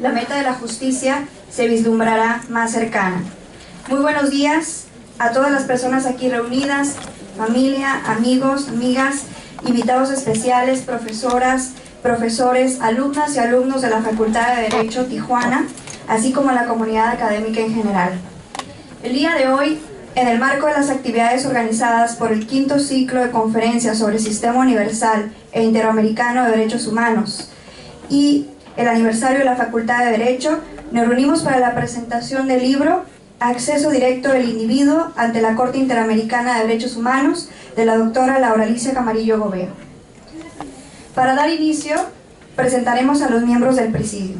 la meta de la justicia se vislumbrará más cercana. Muy buenos días a todas las personas aquí reunidas, familia, amigos, amigas, invitados especiales, profesoras, profesores, alumnas y alumnos de la Facultad de Derecho Tijuana, así como a la comunidad académica en general. El día de hoy, en el marco de las actividades organizadas por el quinto ciclo de conferencias sobre el Sistema Universal e Interamericano de Derechos Humanos y el aniversario de la Facultad de Derecho, nos reunimos para la presentación del libro Acceso Directo del Individuo ante la Corte Interamericana de Derechos Humanos, de la doctora Laura Alicia Camarillo Gobea. Para dar inicio, presentaremos a los miembros del presidium.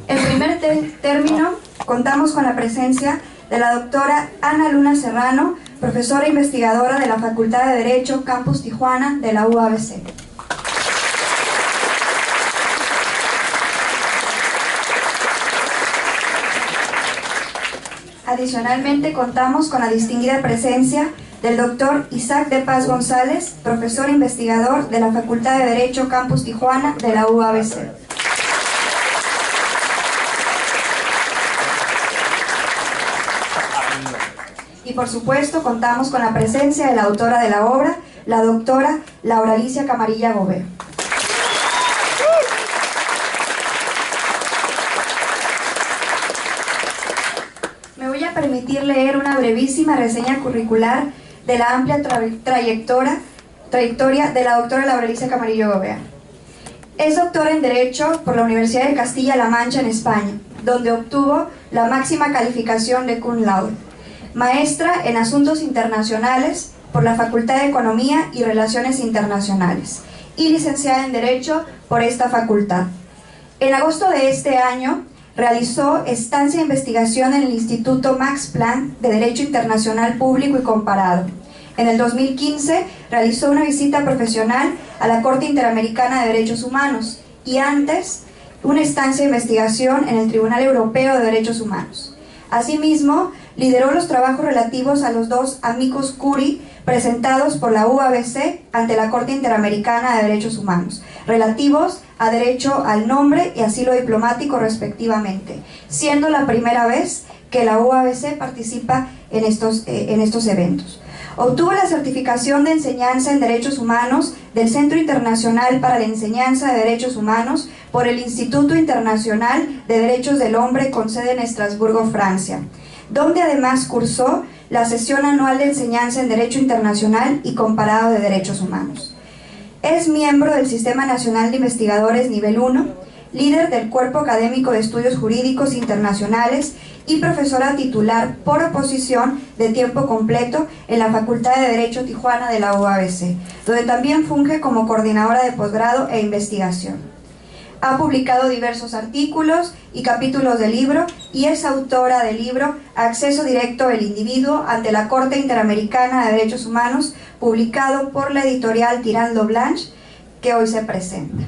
En primer término, contamos con la presencia de la doctora Ana Luna Serrano, profesora investigadora de la Facultad de Derecho Campus Tijuana de la UABC. Adicionalmente, contamos con la distinguida presencia del doctor Isaac de Paz González, profesor investigador de la Facultad de Derecho Campus Tijuana de la UABC. Y por supuesto, contamos con la presencia de la autora de la obra, la doctora Laura Alicia Camarillo Gobea. Me voy a permitir leer una brevísima reseña curricular de la amplia trayectoria de la doctora Laura Alicia Camarillo Gobea. Es doctora en Derecho por la Universidad de Castilla-La Mancha en España, donde obtuvo la máxima calificación de cum laude. Maestra en Asuntos Internacionales por la Facultad de Economía y Relaciones Internacionales y licenciada en Derecho por esta facultad. En agosto de este año realizó estancia de investigación en el Instituto Max Planck de Derecho Internacional Público y Comparado. En el 2015 realizó una visita profesional a la Corte Interamericana de Derechos Humanos y antes una estancia de investigación en el Tribunal Europeo de Derechos Humanos. Asimismo, lideró los trabajos relativos a los dos amicus curiae presentados por la UABC ante la Corte Interamericana de Derechos Humanos, relativos a derecho al nombre y asilo diplomático respectivamente, siendo la primera vez que la UABC participa en estos eventos. Obtuvo la certificación de enseñanza en Derechos Humanos del Centro Internacional para la Enseñanza de Derechos Humanos por el Instituto Internacional de Derechos del Hombre con sede en Estrasburgo, Francia, donde además cursó la sesión anual de enseñanza en Derecho Internacional y Comparado de Derechos Humanos. Es miembro del Sistema Nacional de Investigadores Nivel 1, líder del Cuerpo Académico de Estudios Jurídicos Internacionales y profesora titular por oposición de tiempo completo en la Facultad de Derecho Tijuana de la UABC, donde también funge como coordinadora de posgrado e investigación. Ha publicado diversos artículos y capítulos del libro y es autora del libro Acceso Directo del Individuo ante la Corte Interamericana de Derechos Humanos, publicado por la editorial Tirando Blanche, que hoy se presenta.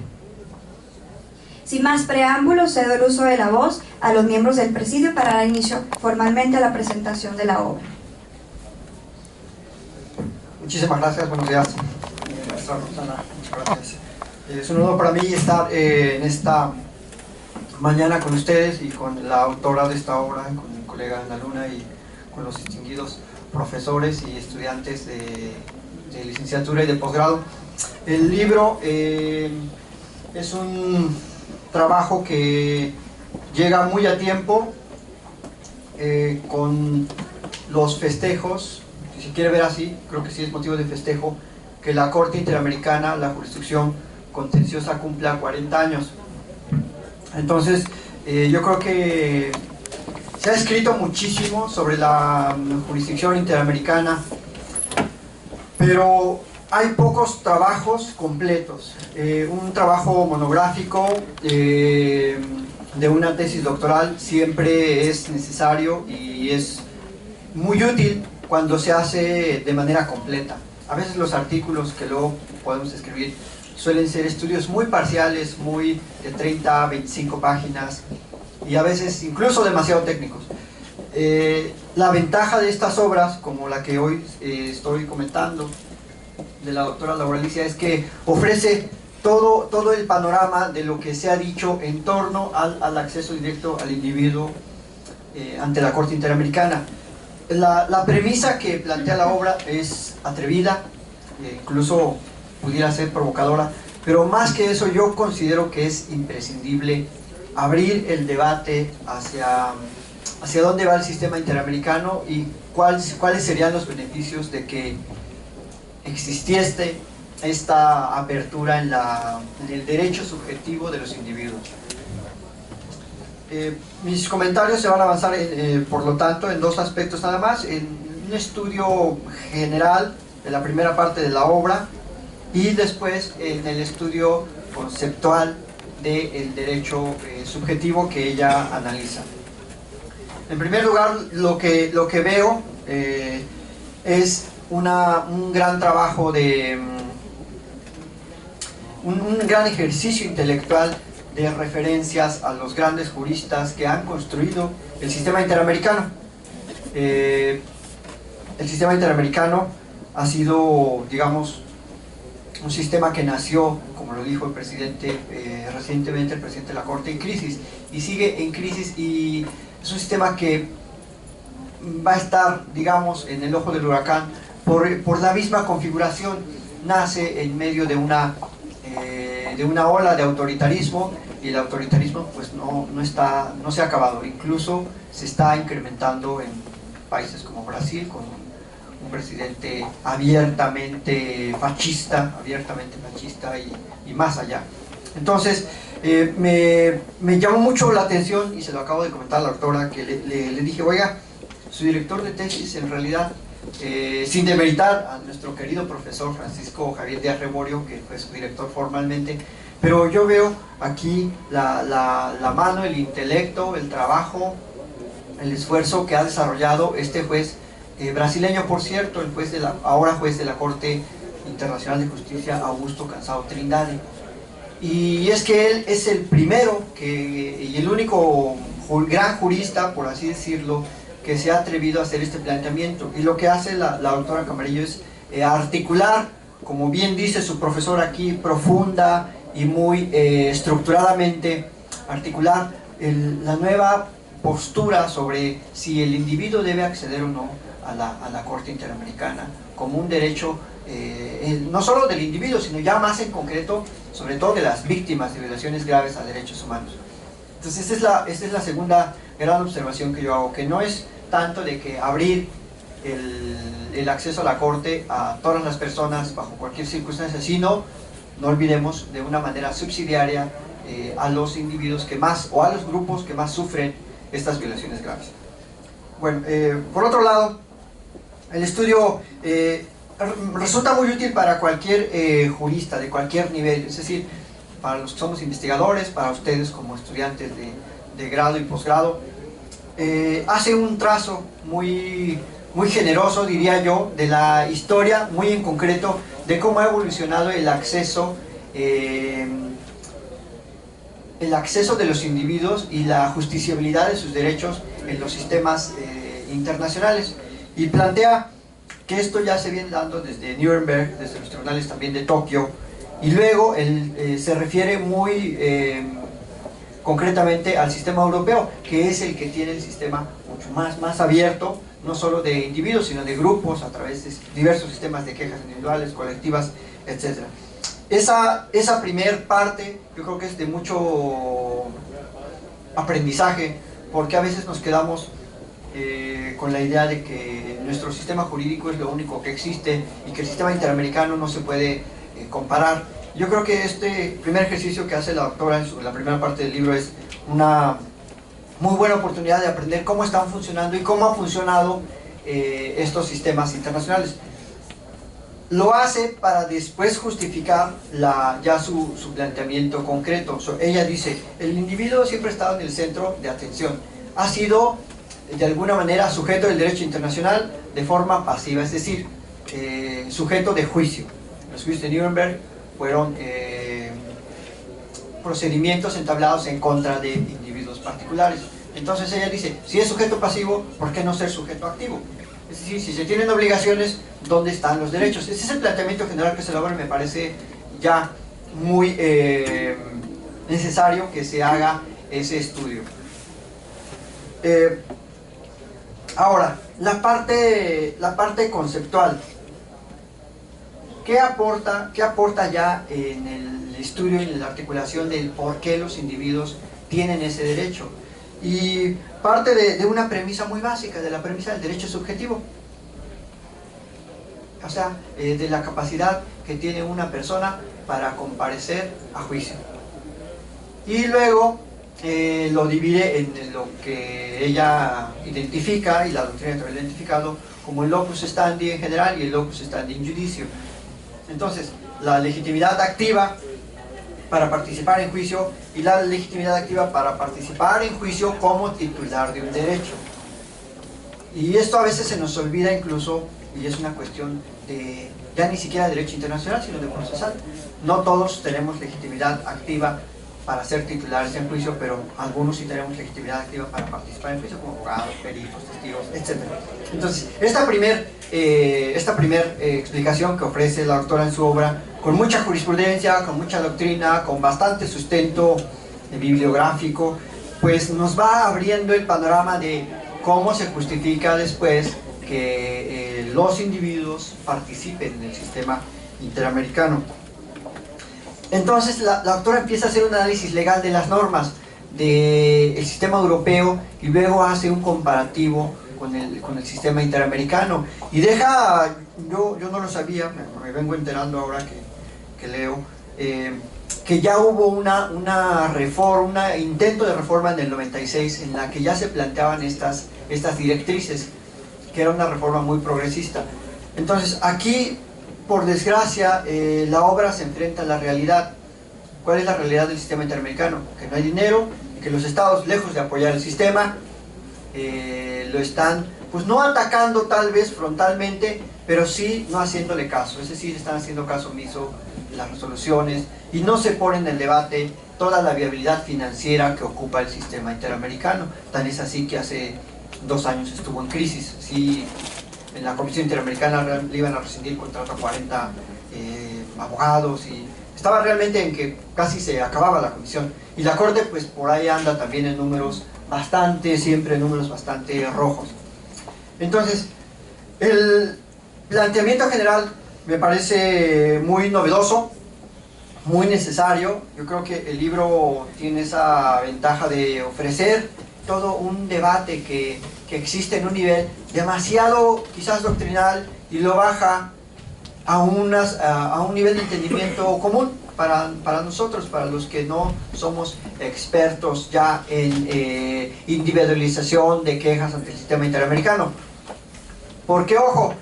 Sin más preámbulos, cedo el uso de la voz a los miembros del presidio para dar inicio formalmente a la presentación de la obra. Muchísimas gracias, buenos días. Maestra Rosana, muchas gracias. Es un honor para mí estar en esta mañana con ustedes y con la autora de esta obra, con mi colega Ana Luna y con los distinguidos profesores y estudiantes de licenciatura y de posgrado. El libro es un trabajo que llega muy a tiempo con los festejos, si se quiere ver así, creo que sí es motivo de festejo, que la Corte Interamericana, la jurisdicción contenciosa, cumpla 40 años. Entonces, yo creo que se ha escrito muchísimo sobre la jurisdicción interamericana, pero hay pocos trabajos completos. Un trabajo monográfico de una tesis doctoral siempre es necesario y es muy útil cuando se hace de manera completa. A veces los artículos que luego podemos escribir suelen ser estudios muy parciales, muy de 30 a 25 páginas y a veces incluso demasiado técnicos. La ventaja de estas obras, como la que hoy estoy comentando, de la doctora Laura Alicia, es que ofrece todo el panorama de lo que se ha dicho en torno al acceso directo al individuo ante la Corte Interamericana. La premisa que plantea la obra es atrevida, incluso pudiera ser provocadora, pero más que eso yo considero que es imprescindible abrir el debate hacia dónde va el sistema interamericano y cuáles serían los beneficios de que existiese esta apertura en el derecho subjetivo de los individuos. Mis comentarios se van a avanzar por lo tanto en dos aspectos nada más: en un estudio general de la primera parte de la obra y después en el estudio conceptual del derecho subjetivo que ella analiza. En primer lugar, lo que veo es un gran trabajo un gran ejercicio intelectual de referencias a los grandes juristas que han construido el sistema interamericano. El sistema interamericano ha sido, digamos, un sistema que nació, como lo dijo el presidente recientemente, el presidente de la Corte, en crisis, y sigue en crisis, y es un sistema que va a estar, digamos, en el ojo del huracán por la misma configuración. Nace en medio de una ola de autoritarismo, y el autoritarismo pues no se ha acabado, incluso se está incrementando en países como Brasil, con un presidente abiertamente machista y más allá. Entonces me llamó mucho la atención, y se lo acabo de comentar a la doctora, que le dije: oiga, su director de tesis en realidad, sin demeritar a nuestro querido profesor Francisco Javier Díaz Reborio, que fue su director formalmente, pero yo veo aquí la mano, el intelecto, el trabajo, el esfuerzo que ha desarrollado este juez brasileño, por cierto, el juez ahora juez de la Corte Internacional de Justicia, Augusto Cansado Trindade. Y es que él es el primero y el único gran jurista, por así decirlo, que se ha atrevido a hacer este planteamiento. Y lo que hace la doctora Camarillo es articular, como bien dice su profesor aquí, profunda y muy estructuradamente, articular la nueva postura sobre si el individuo debe acceder o no a la Corte Interamericana como un derecho, no solo del individuo, sino ya más en concreto, sobre todo de las víctimas de violaciones graves a derechos humanos. Entonces esta es la segunda gran observación que yo hago, que no es tanto de que abrir el acceso a la Corte a todas las personas bajo cualquier circunstancia, sino, no olvidemos, de una manera subsidiaria a los individuos que más, o a los grupos que más sufren estas violaciones graves. Bueno, por otro lado, el estudio resulta muy útil para cualquier jurista de cualquier nivel, es decir, para los que somos investigadores, para ustedes como estudiantes de grado y posgrado. Hace un trazo muy generoso, diría yo, de la historia, muy en concreto, de cómo ha evolucionado el acceso de los individuos y la justiciabilidad de sus derechos en los sistemas internacionales, y plantea que esto ya se viene dando desde Nuremberg, desde los tribunales también de Tokio, y luego se refiere muy concretamente al sistema europeo, que es el que tiene el sistema mucho más abierto, no solo de individuos, sino de grupos, a través de diversos sistemas de quejas individuales, colectivas, etc. Esa primer parte yo creo que es de mucho aprendizaje, porque a veces nos quedamos con la idea de que nuestro sistema jurídico es lo único que existe y que el sistema interamericano no se puede comparar. Yo creo que este primer ejercicio que hace la doctora en la primera parte del libro es una muy buena oportunidad de aprender cómo están funcionando y cómo han funcionado estos sistemas internacionales. Lo hace para después justificar ya su planteamiento concreto. Ella dice: el individuo siempre ha estado en el centro de atención, ha sido de alguna manera sujeto del derecho internacional de forma pasiva, es decir, sujeto de juicio. Los juicios de Nuremberg fueron procedimientos entablados en contra de individuos particulares. Entonces ella dice: si es sujeto pasivo, ¿por qué no ser sujeto activo? Es decir, si se tienen obligaciones, ¿dónde están los derechos? Ese es el planteamiento general que se elabora, y me parece ya muy necesario que se haga ese estudio. Ahora, la parte conceptual. ¿Qué aporta ya en el estudio y en la articulación del por qué los individuos tienen ese derecho? Y parte de una premisa muy básica, de la premisa del derecho subjetivo. O sea, de la capacidad que tiene una persona para comparecer a juicio. Y luego lo divide en lo que ella identifica, y la doctrina también lo ha identificado, como el locus standi en general y el locus standi in judicio. Entonces, la legitimidad activa para participar en juicio y la legitimidad activa para participar en juicio como titular de un derecho. Y esto a veces se nos olvida incluso, y es una cuestión de ya ni siquiera de derecho internacional, sino de procesal. No todos tenemos legitimidad activa para ser titulares en juicio, pero algunos sí tenemos legitimidad activa para participar en juicio, como abogados, peritos, testigos, etc. Entonces, esta primer explicación que ofrece la doctora en su obra, con mucha jurisprudencia, con mucha doctrina, con bastante sustento bibliográfico, pues nos va abriendo el panorama de cómo se justifica después que los individuos participen en el sistema interamericano. Entonces la doctora empieza a hacer un análisis legal de las normas del sistema europeo y luego hace un comparativo con el sistema interamericano. Y deja, yo no lo sabía, me vengo enterando ahora que leo, que ya hubo una reforma, un intento de reforma en el 96 en la que ya se planteaban estas directrices, que era una reforma muy progresista. Entonces aquí, por desgracia, la obra se enfrenta a la realidad. ¿Cuál es la realidad del sistema interamericano? Que no hay dinero, y que los estados, lejos de apoyar el sistema, lo están, pues no atacando tal vez frontalmente, pero sí no haciéndole caso. Es decir, están haciendo caso omiso de las resoluciones y no se pone en el debate toda la viabilidad financiera que ocupa el sistema interamericano. Tan es así que hace 2 años estuvo en crisis. Sí, en la Comisión Interamericana le iban a rescindir contrato a 40 abogados y estaba realmente en que casi se acababa la comisión. Y la Corte pues por ahí anda también en números siempre números bastante rojos. Entonces, el planteamiento general me parece muy novedoso, muy necesario. Yo creo que el libro tiene esa ventaja de ofrecer todo un debate que existe en un nivel demasiado quizás doctrinal y lo baja a un nivel de entendimiento común para nosotros, para los que no somos expertos ya en individualización de quejas ante el sistema interamericano. Porque, ojo,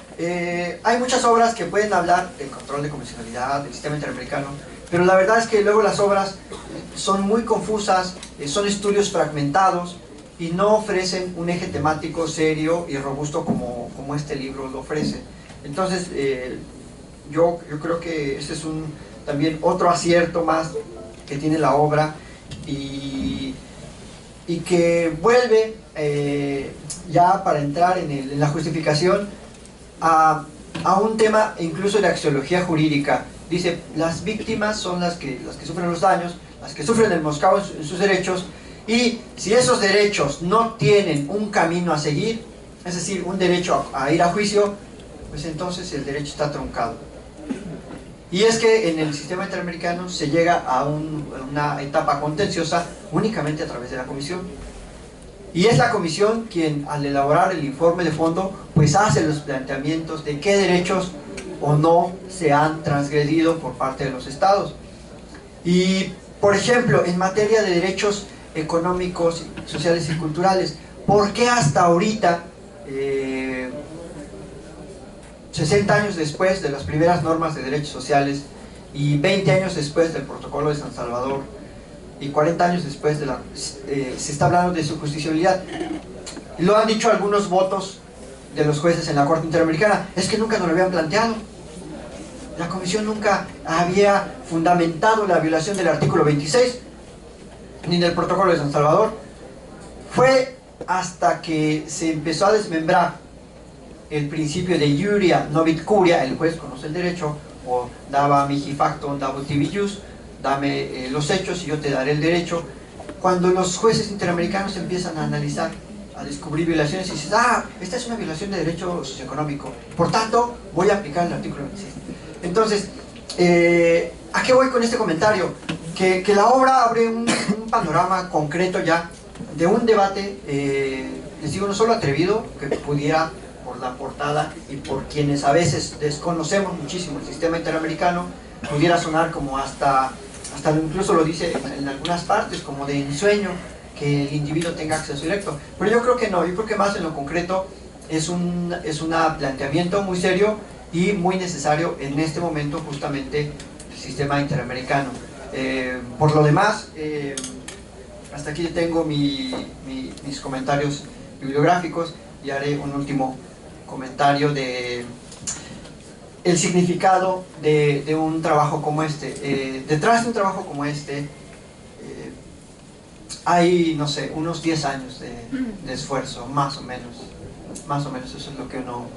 hay muchas obras que pueden hablar del control de convencionalidad, del sistema interamericano, pero la verdad es que luego las obras son muy confusas, son estudios fragmentados y no ofrecen un eje temático serio y robusto como este libro lo ofrece. Entonces, yo creo que ese es también otro acierto más que tiene la obra y que vuelve ya para entrar en la justificación a un tema incluso de axiología jurídica. Dice, las víctimas son las que sufren los daños, las que sufren el menoscabo en sus derechos, y si esos derechos no tienen un camino a seguir, es decir, un derecho a ir a juicio, pues entonces el derecho está truncado. Y es que en el sistema interamericano se llega a una etapa contenciosa únicamente a través de la comisión. Y es la comisión quien, al elaborar el informe de fondo, pues hace los planteamientos de qué derechos o no se han transgredido por parte de los estados. Y, por ejemplo, en materia de derechos económicos, sociales y culturales, ¿por qué hasta ahorita, 60 años después de las primeras normas de derechos sociales y 20 años después del protocolo de San Salvador y 40 años después se está hablando de su justiciabilidad? Lo han dicho algunos votos de los jueces en la Corte Interamericana, es que nunca nos lo habían planteado. La comisión nunca había fundamentado la violación del artículo 26 ni del protocolo de San Salvador. Fue hasta que se empezó a desmembrar el principio de iuria novit curia, el juez conoce el derecho, o daba mihi facto, dabo tibi jus, dame los hechos y yo te daré el derecho. Cuando los jueces interamericanos empiezan a analizar, a descubrir violaciones, y dices, ah, esta es una violación de derecho socioeconómico, por tanto voy a aplicar el artículo 26. Entonces, ¿a qué voy con este comentario? Que la obra abre un panorama concreto ya de un debate, les digo, no solo atrevido, que pudiera, por la portada y por quienes a veces desconocemos muchísimo el sistema interamericano, pudiera sonar como hasta incluso lo dice en algunas partes, como de ensueño, que el individuo tenga acceso directo. Pero yo creo que no, yo creo que más en lo concreto es un planteamiento muy serio y muy necesario en este momento justamente el sistema interamericano. Por lo demás, hasta aquí tengo mis comentarios bibliográficos y haré un último comentario de el significado de un trabajo como este. Detrás de un trabajo como este hay, no sé, unos 10 años de esfuerzo, más o menos eso es lo que uno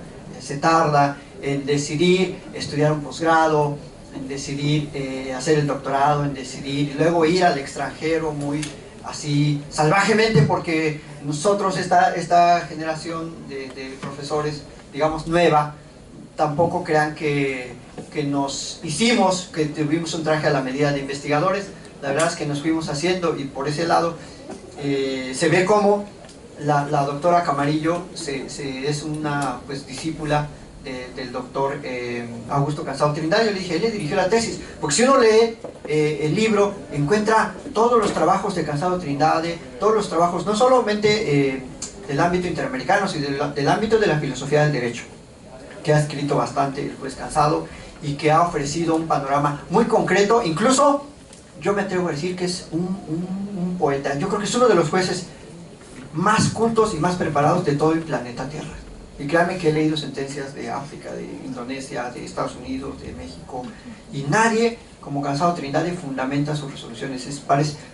se tarda en decidir estudiar un posgrado, en decidir hacer el doctorado, en decidir y luego ir al extranjero muy así salvajemente, porque nosotros, esta generación de profesores, digamos nueva, tampoco crean que nos hicimos, que tuvimos un traje a la medida de investigadores. La verdad es que nos fuimos haciendo, y por ese lado se ve como la doctora Camarillo es una discípula del doctor Augusto Cansado Trindade. Yo le dije, él le dirigió la tesis, porque si uno lee el libro, encuentra todos los trabajos de Cansado Trindade, todos los trabajos, no solamente del ámbito interamericano, sino del ámbito de la filosofía del derecho, que ha escrito bastante el juez Cansado y que ha ofrecido un panorama muy concreto. Incluso yo me atrevo a decir que es un poeta. Yo creo que es uno de los jueces más cultos y más preparados de todo el planeta Tierra. Y créanme que he leído sentencias de África, de Indonesia, de Estados Unidos, de México, y nadie como Cansado Trindade fundamenta sus resoluciones.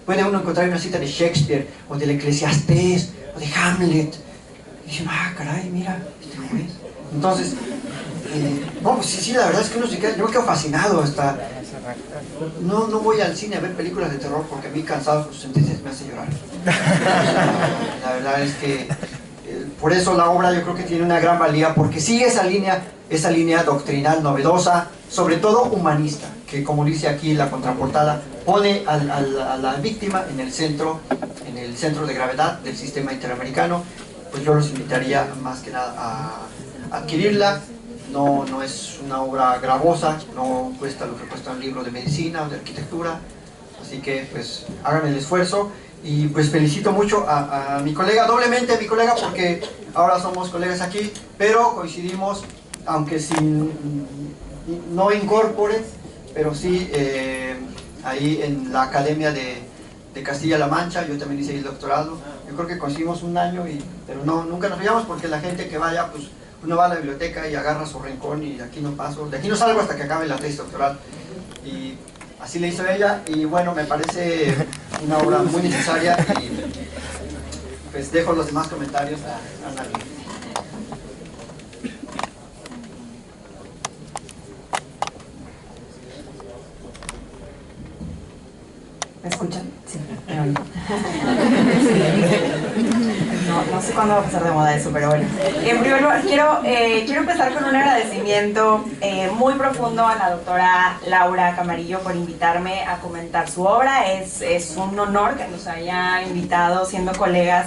Puede uno encontrar una cita de Shakespeare, o del Eclesiastés, o de Hamlet, y dicen, ah, caray, mira, este juez. Entonces, no, pues sí, la verdad es que uno se queda, yo me quedo fascinado. Hasta no voy al cine a ver películas de terror, porque a mí Cansado sus sentencias me hace llorar. La verdad es que por eso la obra yo creo que tiene una gran valía, porque sigue esa línea doctrinal novedosa, sobre todo humanista, que, como dice aquí la contraportada, pone a la víctima en el centro de gravedad del sistema interamericano. Pues yo los invitaría más que nada a adquirirla. No es una obra gravosa, no cuesta lo que cuesta un libro de medicina o de arquitectura, así que pues hagan el esfuerzo. Y pues felicito mucho a mi colega, doblemente a mi colega, porque ahora somos colegas aquí, pero coincidimos, aunque no incorpore, pero sí ahí en la Academia de Castilla-La Mancha. Yo también hice el doctorado. Yo creo que coincidimos un año, pero nunca nos veíamos, porque la gente que vaya, pues uno va a la biblioteca y agarra su rincón, y de aquí no paso, de aquí no salgo hasta que acabe la tesis doctoral. Y así le hizo ella, y bueno, me parece una obra muy necesaria, y pues dejo los demás comentarios a Ana. ¿Me escuchan? Sí, me oyen. No sé cuándo va a pasar de moda eso, pero bueno. En primer lugar, quiero empezar con un agradecimiento muy profundo a la doctora Laura Camarillo por invitarme a comentar su obra. Es un honor que nos haya invitado, siendo colegas,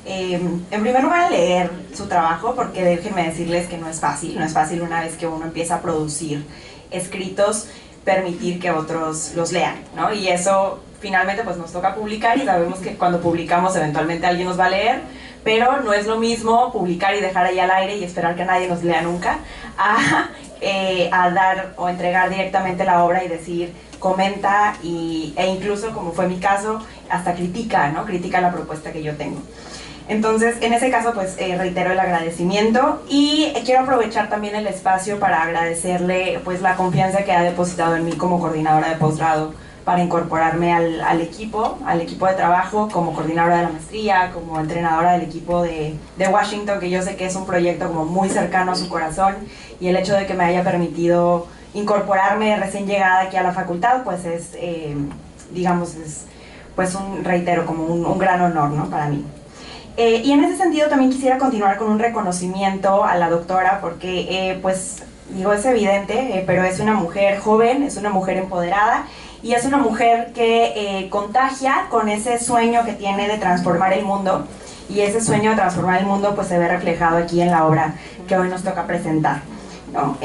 en primer lugar a leer su trabajo, porque déjenme decirles que no es fácil una vez que uno empieza a producir escritos, permitir que otros los lean, ¿no? Y eso finalmente pues nos toca publicar, y sabemos que cuando publicamos eventualmente alguien nos va a leer, pero no es lo mismo publicar y dejar ahí al aire y esperar que nadie nos lea nunca, a dar o entregar directamente la obra y decir, comenta e incluso, como fue mi caso, hasta critica, ¿no? Critica la propuesta que yo tengo. Entonces, en ese caso, pues reitero el agradecimiento, y quiero aprovechar también el espacio para agradecerle pues la confianza que ha depositado en mí como coordinadora de posgrado para incorporarme al equipo de trabajo, como coordinadora de la maestría, como entrenadora del equipo de Washington, que yo sé que es un proyecto como muy cercano a su corazón, y el hecho de que me haya permitido incorporarme recién llegada aquí a la facultad, pues digamos, pues reitero, como un gran honor, ¿no?, para mí. Y en ese sentido también quisiera continuar con un reconocimiento a la doctora, porque pues digo, es evidente, pero es una mujer joven, es una mujer empoderada y es una mujer que contagia con ese sueño que tiene de transformar el mundo, y ese sueño de transformar el mundo pues se ve reflejado aquí en la obra que hoy nos toca presentar, ¿no?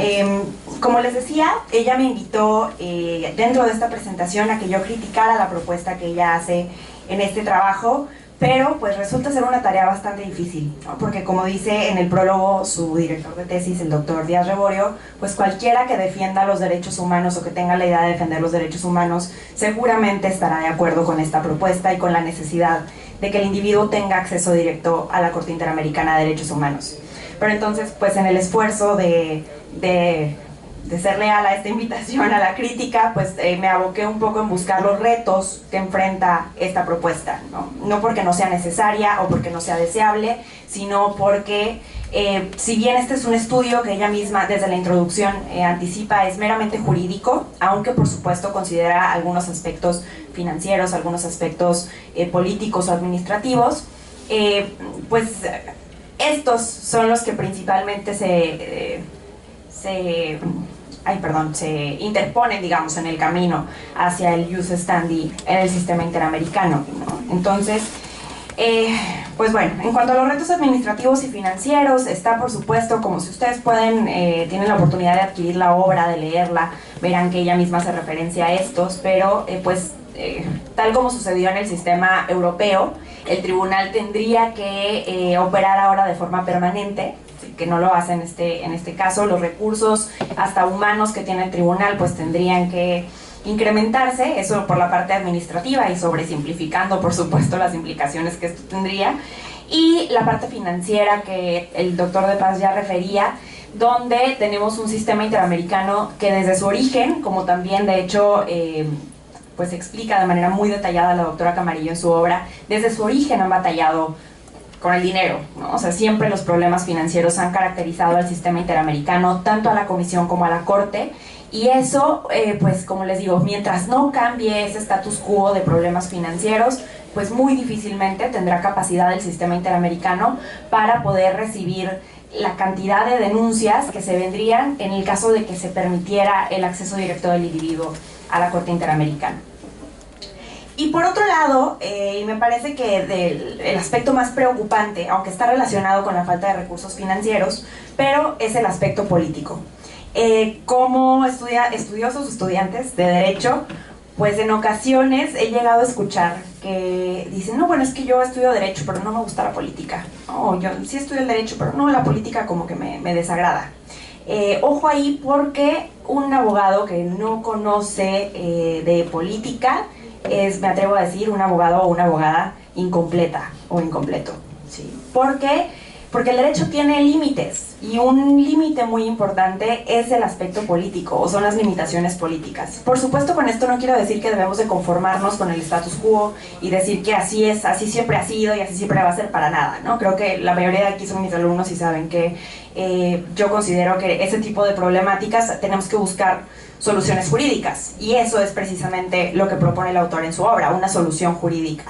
Como les decía, ella me invitó dentro de esta presentación a que yo criticara la propuesta que ella hace en este trabajo, pero pues resulta ser una tarea bastante difícil, ¿no? Porque como dice en el prólogo su director de tesis, el doctor Díaz Reborio, pues cualquiera que defienda los derechos humanos o que tenga la idea de defender los derechos humanos seguramente estará de acuerdo con esta propuesta y con la necesidad de que el individuo tenga acceso directo a la Corte Interamericana de Derechos Humanos. Pero entonces, pues en el esfuerzo de ser leal a esta invitación, a la crítica, pues me aboqué un poco en buscar los retos que enfrenta esta propuesta, ¿no? No porque no sea necesaria o porque no sea deseable, sino porque si bien este es un estudio que ella misma desde la introducción anticipa es meramente jurídico, aunque por supuesto considera algunos aspectos financieros, algunos aspectos políticos o administrativos, pues estos son los que principalmente se interponen, digamos, en el camino hacia el jus standi en el sistema interamericano, ¿no? Entonces, pues bueno, en cuanto a los retos administrativos y financieros, está por supuesto, como si ustedes tienen la oportunidad de adquirir la obra, de leerla, verán que ella misma hace referencia a estos, pero tal como sucedió en el sistema europeo, el tribunal tendría que operar ahora de forma permanente, que no lo hace en este caso. Los recursos hasta humanos que tiene el tribunal pues tendrían que incrementarse, eso por la parte administrativa y sobresimplificando por supuesto las implicaciones que esto tendría, y la parte financiera que el doctor de Paz ya refería, donde tenemos un sistema interamericano que desde su origen, como también de hecho pues explica de manera muy detallada la doctora Camarillo en su obra, desde su origen han batallado con el dinero, ¿no? O sea, siempre los problemas financieros han caracterizado al sistema interamericano, tanto a la Comisión como a la Corte, y eso, pues como les digo, mientras no cambie ese status quo de problemas financieros, pues muy difícilmente tendrá capacidad el sistema interamericano para poder recibir la cantidad de denuncias que se vendrían en el caso de que se permitiera el acceso directo del individuo a la Corte Interamericana. Y por otro lado, y me parece que el aspecto más preocupante, aunque está relacionado con la falta de recursos financieros, pero es el aspecto político. Como estudiantes de Derecho, pues en ocasiones he llegado a escuchar que dicen, no, bueno, es que yo estudio Derecho, pero no me gusta la política. No, yo sí estudio el Derecho, pero no, la política como que me desagrada. Ojo ahí, porque un abogado que no conoce de política es, me atrevo a decir, un abogado o una abogada incompleta o incompleto, ¿sí? ¿Por qué? Porque el derecho tiene límites, y un límite muy importante es el aspecto político, o son las limitaciones políticas. Por supuesto, con esto no quiero decir que debemos de conformarnos con el status quo y decir que así es, así siempre ha sido y así siempre va a ser, para nada, ¿no? Creo que la mayoría de aquí son mis alumnos y saben que yo considero que ese tipo de problemáticas tenemos que buscar soluciones jurídicas, y eso es precisamente lo que propone el autor en su obra, una solución jurídica.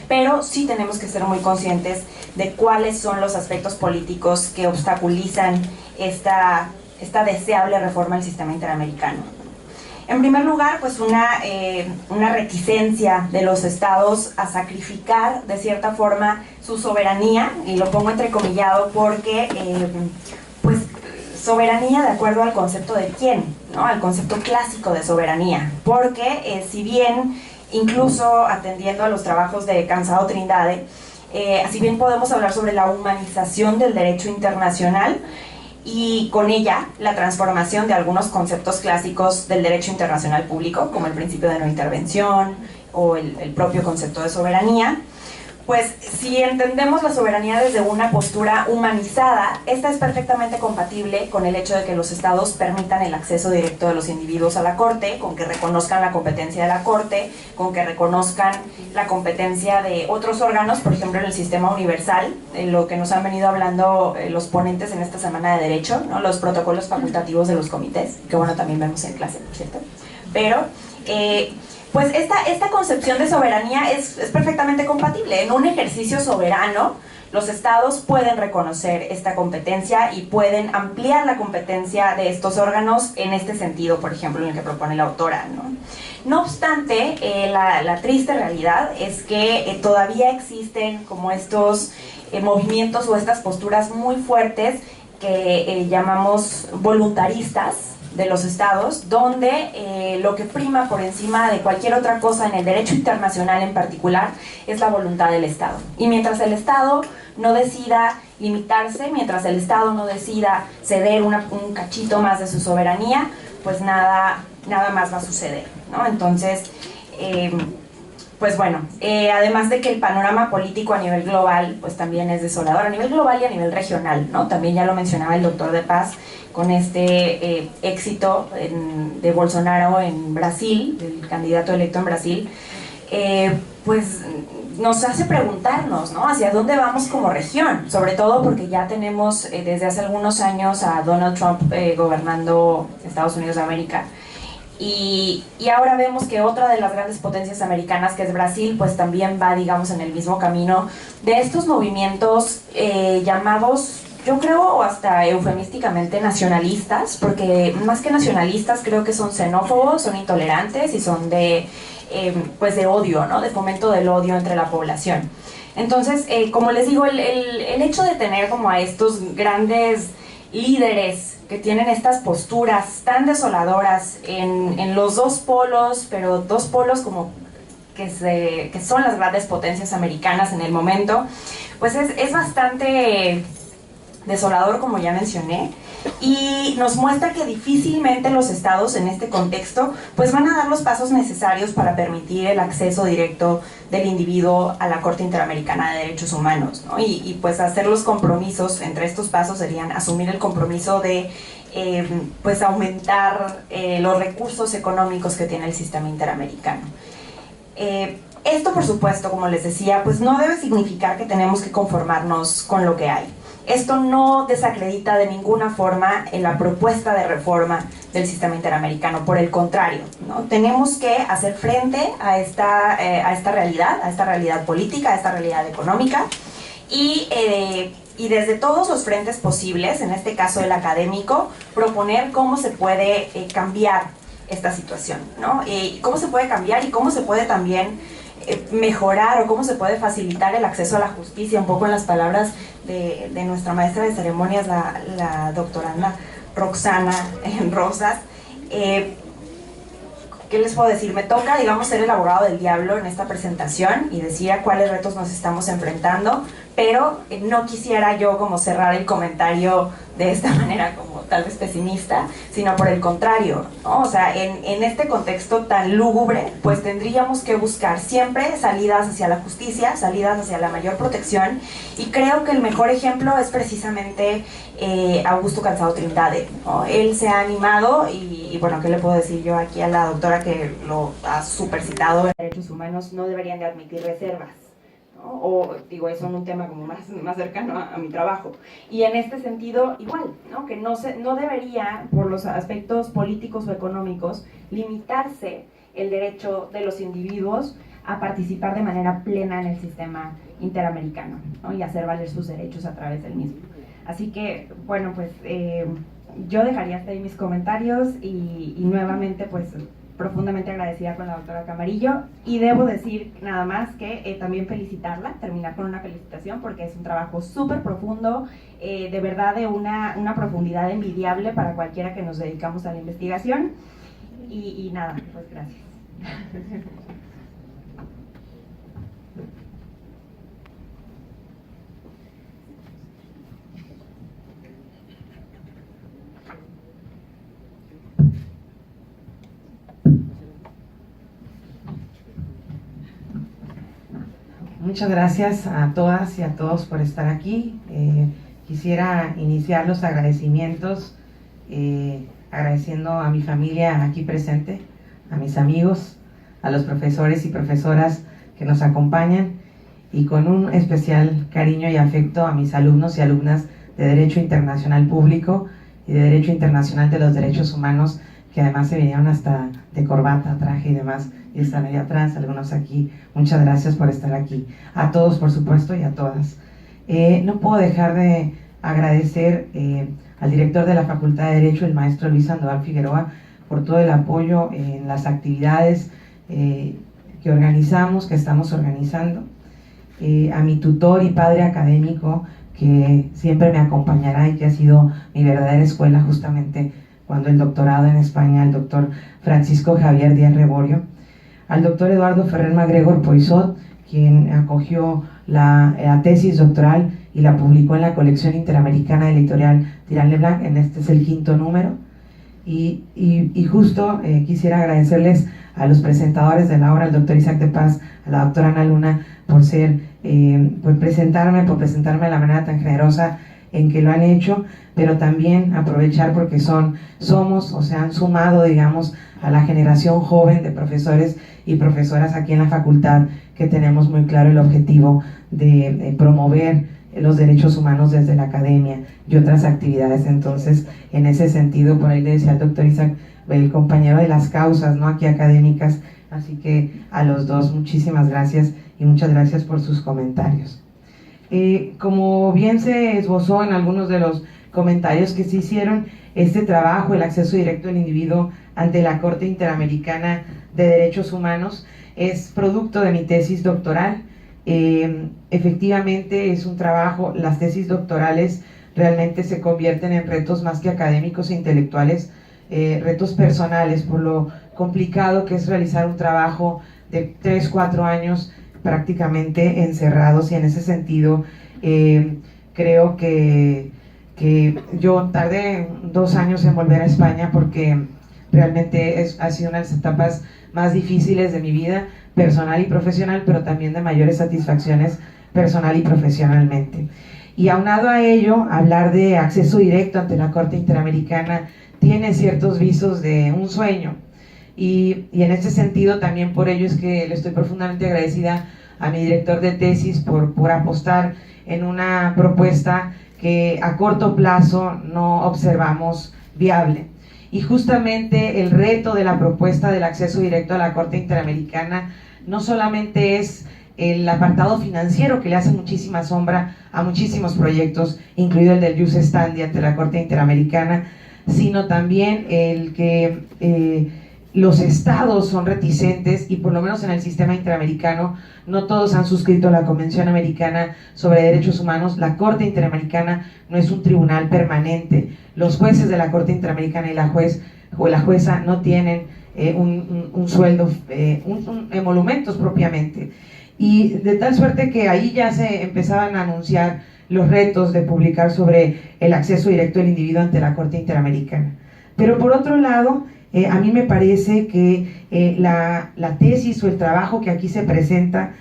Pero sí tenemos que ser muy conscientes de cuáles son los aspectos políticos que obstaculizan esta deseable reforma del sistema interamericano. En primer lugar, pues una reticencia de los estados a sacrificar de cierta forma su soberanía, y lo pongo entrecomillado porque pues soberanía de acuerdo al concepto de quién, ¿no? Al concepto clásico de soberanía, porque si bien incluso atendiendo a los trabajos de Cansado Trindade, si bien podemos hablar sobre la humanización del derecho internacional y con ella la transformación de algunos conceptos clásicos del derecho internacional público, como el principio de no intervención o el propio concepto de soberanía, pues si entendemos la soberanía desde una postura humanizada, esta es perfectamente compatible con el hecho de que los estados permitan el acceso directo de los individuos a la corte, con que reconozcan la competencia de la corte, con que reconozcan la competencia de otros órganos, por ejemplo en el sistema universal, lo que nos han venido hablando los ponentes en esta semana de derecho, ¿no? Los protocolos facultativos de los comités, que bueno, también vemos en clase, por cierto, pero pues esta concepción de soberanía es perfectamente compatible. En un ejercicio soberano, los estados pueden reconocer esta competencia y pueden ampliar la competencia de estos órganos en este sentido, por ejemplo, en el que propone la autora, ¿no? No obstante, la triste realidad es que todavía existen como estos movimientos o estas posturas muy fuertes que llamamos voluntaristas de los estados, donde lo que prima por encima de cualquier otra cosa en el derecho internacional en particular es la voluntad del Estado. Y mientras el Estado no decida limitarse, mientras el Estado no decida ceder un cachito más de su soberanía, pues nada más va a suceder, ¿no? Entonces, pues bueno, además de que el panorama político a nivel global pues también es desolador, a nivel global y a nivel regional, ¿no? También ya lo mencionaba el doctor De Paz con este éxito de Bolsonaro en Brasil, el candidato electo en Brasil, pues nos hace preguntarnos, ¿no? Hacia dónde vamos como región, sobre todo porque ya tenemos desde hace algunos años a Donald Trump gobernando Estados Unidos de América. Y ahora vemos que otra de las grandes potencias americanas, que es Brasil, pues también va, digamos, en el mismo camino de estos movimientos llamados, yo creo, hasta eufemísticamente nacionalistas, porque más que nacionalistas creo que son xenófobos, son intolerantes y son pues de odio, ¿no? De fomento del odio entre la población. Entonces, como les digo, el hecho de tener como a estos grandes líderes que tienen estas posturas tan desoladoras en los dos polos, pero dos polos como que son las grandes potencias americanas en el momento, pues es bastante desolador, como ya mencioné, y nos muestra que difícilmente los estados en este contexto pues van a dar los pasos necesarios para permitir el acceso directo del individuo a la Corte Interamericana de Derechos Humanos, ¿no? Y pues hacer los compromisos entre estos pasos serían asumir el compromiso de pues aumentar los recursos económicos que tiene el sistema interamericano. Esto, por supuesto, como les decía, pues no debe significar que tenemos que conformarnos con lo que hay. Esto no desacredita de ninguna forma la propuesta de reforma del sistema interamericano, por el contrario, ¿no? Tenemos que hacer frente a esta realidad política, a esta realidad económica, y desde todos los frentes posibles, en este caso el académico, proponer cómo se puede cambiar esta situación, ¿no? Cómo se puede cambiar y cómo se puede también mejorar o cómo se puede facilitar el acceso a la justicia, un poco en las palabras de nuestra maestra de ceremonias, la doctoranda Roxana Rosas. ¿Qué les puedo decir? Me toca, digamos, ser el abogado del diablo en esta presentación y decir a cuáles retos nos estamos enfrentando, pero no quisiera yo como cerrar el comentario de esta manera como tal vez pesimista, sino por el contrario, ¿no? O sea, en este contexto tan lúgubre, pues tendríamos que buscar siempre salidas hacia la justicia, salidas hacia la mayor protección, y creo que el mejor ejemplo es precisamente Augusto Cansado Trindade, ¿no? Él se ha animado y bueno, ¿qué le puedo decir yo aquí a la doctora que lo ha supercitado? Los derechos humanos no deberían de admitir reservas, ¿no? O digo, eso es un tema como más cercano a mi trabajo. Y en este sentido, igual, ¿no? Que no debería, por los aspectos políticos o económicos, limitarse el derecho de los individuos a participar de manera plena en el sistema interamericano, ¿no? Y hacer valer sus derechos a través del mismo. Así que, bueno, pues yo dejaría hasta ahí mis comentarios y nuevamente, pues, profundamente agradecida con la doctora Camarillo, y debo decir nada más que también felicitarla, terminar con una felicitación, porque es un trabajo súper profundo, de verdad de una profundidad envidiable para cualquiera que nos dedicamos a la investigación, y nada, pues gracias. Muchas gracias a todas y a todos por estar aquí. Quisiera iniciar los agradecimientos agradeciendo a mi familia aquí presente, a mis amigos, a los profesores y profesoras que nos acompañan y con un especial cariño y afecto a mis alumnos y alumnas de Derecho Internacional Público y de Derecho Internacional de los Derechos Humanos, que además se vinieron hasta de corbata, traje y demás, y están allá atrás, algunos aquí. Muchas gracias por estar aquí. A todos, por supuesto, y a todas. No puedo dejar de agradecer al director de la Facultad de Derecho, el maestro Luis Sandoval Figueroa, por todo el apoyo en las actividades que organizamos, que estamos organizando. A mi tutor y padre académico, que siempre me acompañará y que ha sido mi verdadera escuela justamente cuando el doctorado en España, el doctor Francisco Javier Díaz Reborio, al doctor Eduardo Ferrer MacGregor Poisot, quien acogió la tesis doctoral y la publicó en la colección interamericana de editorial Tirán Leblanc, este es el 5º número, y justo quisiera agradecerles a los presentadores de la obra, al doctor Isaac de Paz, a la doctora Ana Luna, por presentarme de la manera tan generosa en que lo han hecho, pero también aprovechar porque somos o se han sumado, digamos, a la generación joven de profesores y profesoras aquí en la facultad, que tenemos muy claro el objetivo de promover los derechos humanos desde la academia y otras actividades. Entonces, en ese sentido, por ahí le decía al doctor Isaac, el compañero de las causas, ¿no?, aquí académicas, así que a los dos muchísimas gracias y muchas gracias por sus comentarios. Como bien se esbozó en algunos de los comentarios que se hicieron, este trabajo, el acceso directo del individuo ante la Corte Interamericana de Derechos Humanos, es producto de mi tesis doctoral. Efectivamente es un trabajo, las tesis doctorales realmente se convierten en retos más que académicos e intelectuales, retos personales, por lo complicado que es realizar un trabajo de 3-4 años prácticamente encerrados, y en ese sentido creo que yo tardé 2 años en volver a España porque realmente ha sido una de las etapas más difíciles de mi vida personal y profesional, pero también de mayores satisfacciones personal y profesionalmente. Y aunado a ello, hablar de acceso directo ante la Corte Interamericana tiene ciertos visos de un sueño, y en este sentido también por ello es que le estoy profundamente agradecida a mi director de tesis por apostar en una propuesta que a corto plazo no observamos viable. Y justamente el reto de la propuesta del acceso directo a la Corte Interamericana no solamente es el apartado financiero, que le hace muchísima sombra a muchísimos proyectos, incluido el del Jus Standi ante la Corte Interamericana, sino también el que los estados son reticentes, y por lo menos en el sistema interamericano no todos han suscrito la Convención Americana sobre Derechos Humanos. La Corte Interamericana no es un tribunal permanente. Los jueces de la Corte Interamericana y la juez o la jueza no tienen un sueldo, emolumentos propiamente, y de tal suerte que ahí ya se empezaban a anunciar los retos de publicar sobre el acceso directo del individuo ante la Corte Interamericana. Pero por otro lado, a mí me parece que la tesis o el trabajo que aquí se presenta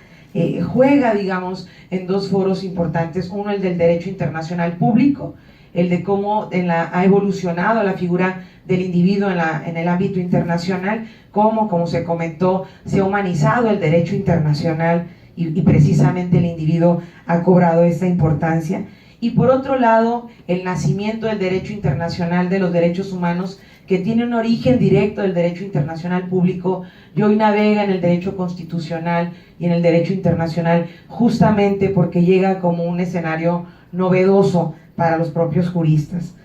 juega, digamos, en 2 foros importantes. Uno, el del derecho internacional público, el de cómo ha evolucionado la figura del individuo en el ámbito internacional, cómo, como se comentó, se ha humanizado el derecho internacional y precisamente el individuo ha cobrado esa importancia. Y por otro lado, el nacimiento del derecho internacional de los derechos humanos, que tiene un origen directo del derecho internacional público y hoy navega en el derecho constitucional y en el derecho internacional, justamente porque llega como un escenario novedoso para los propios juristas.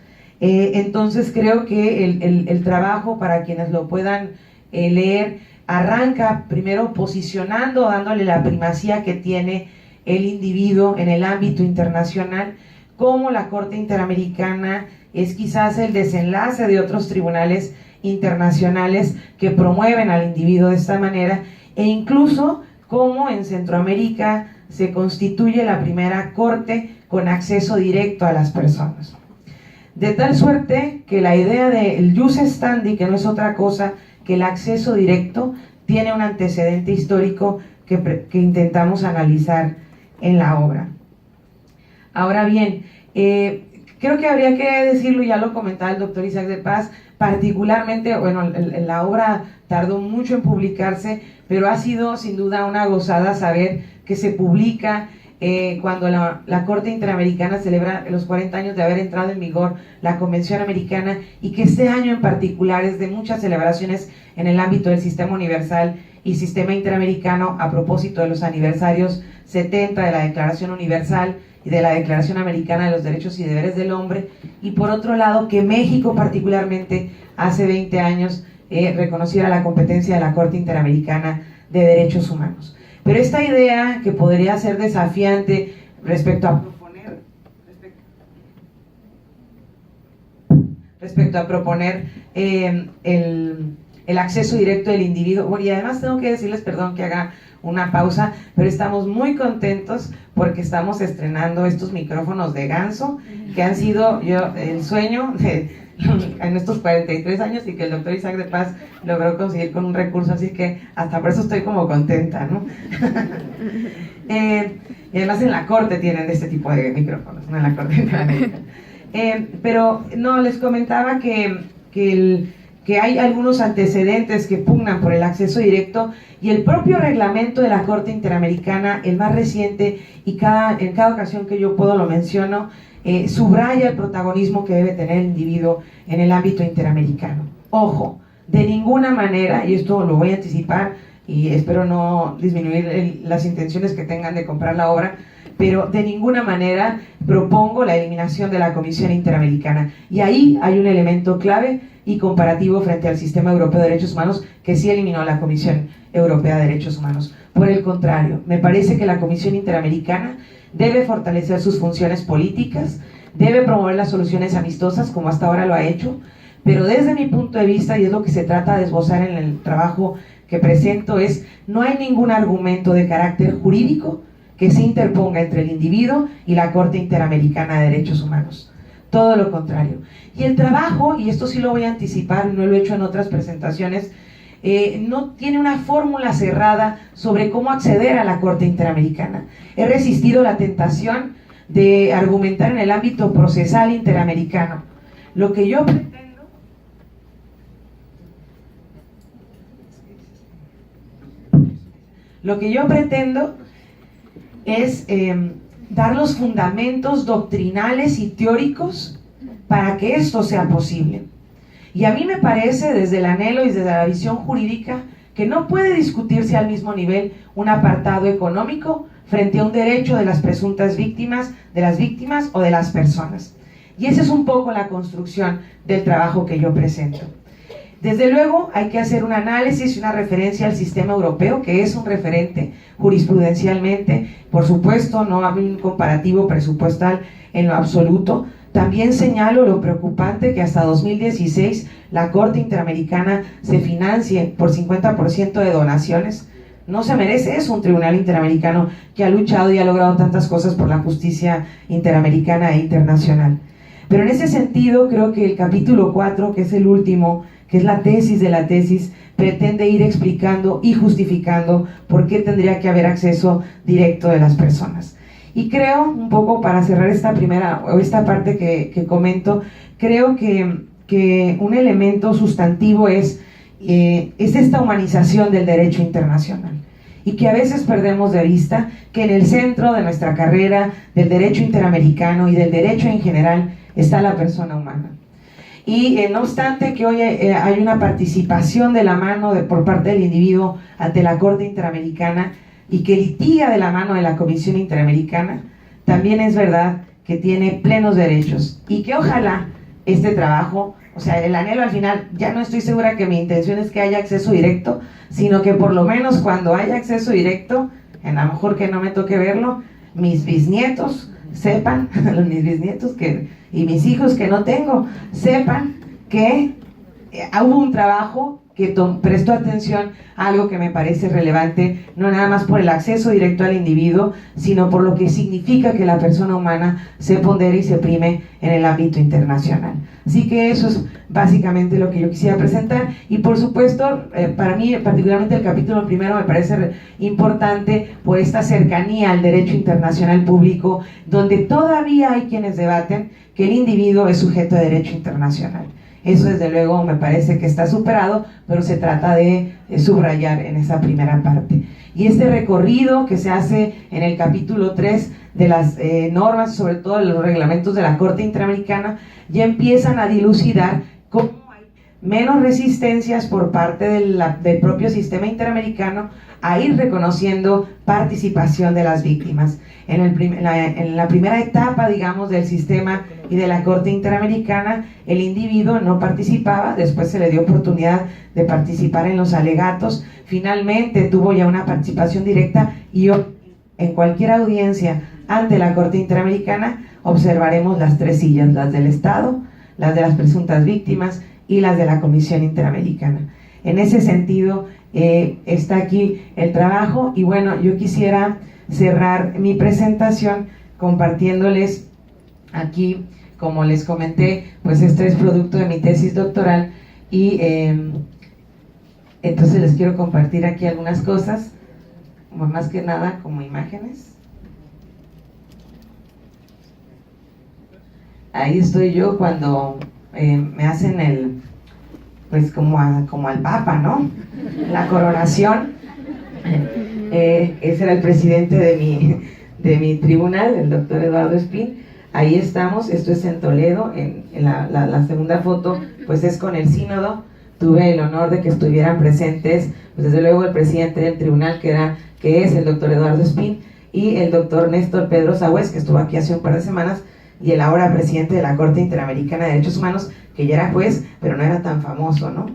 Entonces creo que el trabajo, para quienes lo puedan leer, arranca primero posicionando, dándole la primacía que tiene el individuo en el ámbito internacional, como la Corte Interamericana es quizás el desenlace de otros tribunales internacionales que promueven al individuo de esta manera, e incluso cómo en Centroamérica se constituye la primera corte con acceso directo a las personas. De tal suerte que la idea del Jus Standi, que no es otra cosa que el acceso directo, tiene un antecedente histórico que intentamos analizar en la obra. Ahora bien, creo que habría que decirlo, ya lo comentaba el doctor Isaac de Paz, particularmente, bueno, la obra tardó mucho en publicarse, pero ha sido sin duda una gozada saber que se publica cuando la Corte Interamericana celebra los 40 años de haber entrado en vigor la Convención Americana, y que este año en particular es de muchas celebraciones en el ámbito del Sistema Universal y Sistema Interamericano a propósito de los aniversarios 70 de la Declaración Universal y de la Declaración Americana de los Derechos y Deberes del Hombre, y por otro lado que México particularmente hace 20 años reconociera la competencia de la Corte Interamericana de Derechos Humanos. Pero esta idea que podría ser desafiante respecto a proponer el acceso directo del individuo, bueno, y además tengo que decirles, perdón que haga una pausa, pero estamos muy contentos porque estamos estrenando estos micrófonos de Ganso, que han sido el sueño en estos 43 años, y que el doctor Isaac de Paz logró conseguir con un recurso, así que hasta por eso estoy como contenta, ¿no? Y además en la Corte tienen este tipo de micrófonos, no en la Corte Interamericana. Pero no, les comentaba que hay algunos antecedentes que pugnan por el acceso directo, y el propio reglamento de la Corte Interamericana, el más reciente, y en cada ocasión que yo puedo lo menciono, subraya el protagonismo que debe tener el individuo en el ámbito interamericano. Ojo, de ninguna manera, y esto lo voy a anticipar y espero no disminuir las intenciones que tengan de comprar la obra, pero de ninguna manera propongo la eliminación de la Comisión Interamericana, y ahí hay un elemento clave y comparativo frente al Sistema Europeo de Derechos Humanos, que sí eliminó la Comisión Europea de Derechos Humanos. Por el contrario, me parece que la Comisión Interamericana debe fortalecer sus funciones políticas, debe promover las soluciones amistosas como hasta ahora lo ha hecho, pero desde mi punto de vista, y es lo que se trata de esbozar en el trabajo que presento, no hay ningún argumento de carácter jurídico que se interponga entre el individuo y la Corte Interamericana de Derechos Humanos. Todo lo contrario. Y el trabajo, y esto sí lo voy a anticipar, no lo he hecho en otras presentaciones, no tiene una fórmula cerrada sobre cómo acceder a la Corte Interamericana. He resistido la tentación de argumentar en el ámbito procesal interamericano. Lo que yo pretendo es dar los fundamentos doctrinales y teóricos para que esto sea posible. Y a mí me parece, desde el anhelo y desde la visión jurídica, que no puede discutirse al mismo nivel un apartado económico frente a un derecho de las presuntas víctimas, de las víctimas o de las personas. Y esa es un poco la construcción del trabajo que yo presento. Desde luego hay que hacer un análisis y una referencia al sistema europeo, que es un referente jurisprudencialmente. Por supuesto, no hay un comparativo presupuestal en lo absoluto. También señalo lo preocupante que hasta 2016 la Corte Interamericana se financie por 50% de donaciones. No se merece eso un tribunal interamericano que ha luchado y ha logrado tantas cosas por la justicia interamericana e internacional. Pero en ese sentido creo que el capítulo 4, que es el último, que es la tesis de la tesis, pretende ir explicando y justificando por qué tendría que haber acceso directo de las personas. Y creo, un poco para cerrar esta parte que comento, creo que un elemento sustantivo es esta humanización del derecho internacional, y que a veces perdemos de vista que en el centro de nuestra carrera del derecho interamericano y del derecho en general está la persona humana. Y no obstante que hoy hay una participación de la mano por parte del individuo ante la Corte Interamericana y que litiga de la mano de la Comisión Interamericana, también es verdad que tiene plenos derechos, y que ojalá este trabajo, o sea, el anhelo al final, ya no estoy segura que mi intención es que haya acceso directo, sino que por lo menos cuando haya acceso directo, a lo mejor que no me toque verlo, mis bisnietos sepan, mis bisnietos y mis hijos que no tengo, sepan que hubo un trabajo que prestó atención a algo que me parece relevante, no nada más por el acceso directo al individuo, sino por lo que significa que la persona humana se pondere y se prime en el ámbito internacional. Así que eso es básicamente lo que yo quisiera presentar, y por supuesto, para mí particularmente el capítulo primero me parece importante por esta cercanía al derecho internacional público, donde todavía hay quienes debaten que el individuo es sujeto de derecho internacional. Eso desde luego me parece que está superado, pero se trata de subrayar en esa primera parte. Y este recorrido que se hace en el capítulo 3 de las normas, sobre todo de los reglamentos de la Corte Interamericana, ya empiezan a dilucidar cómo hay menos resistencias por parte del propio sistema interamericano a ir reconociendo participación de las víctimas. En la primera etapa, digamos, del sistema y de la Corte Interamericana, el individuo no participaba, después se le dio oportunidad de participar en los alegatos, finalmente tuvo ya una participación directa, y hoy, en cualquier audiencia ante la Corte Interamericana, observaremos las 3 sillas, las del Estado, las de las presuntas víctimas y las de la Comisión Interamericana. En ese sentido, está aquí el trabajo, y bueno, yo quisiera cerrar mi presentación compartiéndoles aquí, como les comenté, pues este es producto de mi tesis doctoral, y entonces les quiero compartir aquí algunas cosas, más que nada como imágenes. Ahí estoy yo cuando me hacen pues como al Papa, ¿no? La coronación. Ese era el presidente de mi tribunal, el doctor Eduardo Espín. Ahí estamos, esto es en Toledo, en la segunda foto pues es con el sínodo. Tuve el honor de que estuvieran presentes, pues desde luego el presidente del tribunal, que es el doctor Eduardo Espín, y el doctor Néstor Pedro Sagüez, que estuvo aquí hace un par de semanas, y el ahora presidente de la Corte Interamericana de Derechos Humanos, que ya era juez, pero no era tan famoso, ¿no?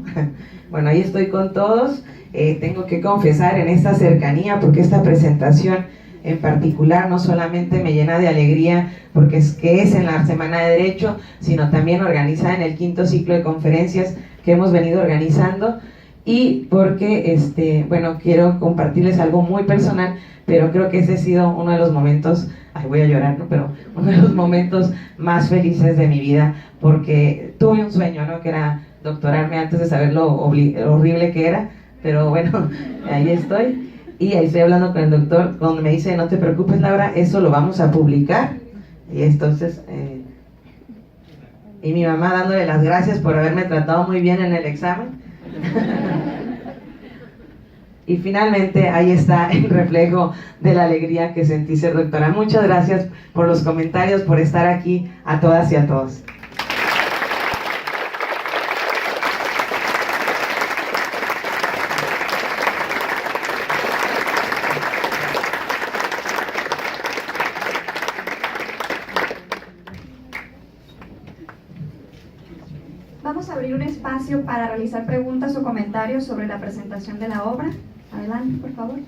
Bueno, ahí estoy con todos. Tengo que confesar en esta cercanía, porque esta presentación en particular no solamente me llena de alegría porque es en la Semana de Derecho, sino también organizada en el 5º ciclo de conferencias que hemos venido organizando, y porque, bueno, quiero compartirles algo muy personal, pero creo que ese ha sido uno de los momentos, voy a llorar, ¿no? Pero uno de los momentos más felices de mi vida, porque tuve un sueño, ¿no? Que era doctorarme antes de saber lo horrible que era, pero bueno, ahí estoy. Y ahí estoy hablando con el doctor, donde me dice, no te preocupes, Laura, eso lo vamos a publicar. Y entonces, y mi mamá dándole las gracias por haberme tratado muy bien en el examen. Y finalmente, ahí está el reflejo de la alegría que sentí ser doctora. Muchas gracias por los comentarios, por estar aquí, a todas y a todos. Vamos a abrir un espacio para realizar preguntas o comentarios sobre la presentación de la obra. Adelante, por favor.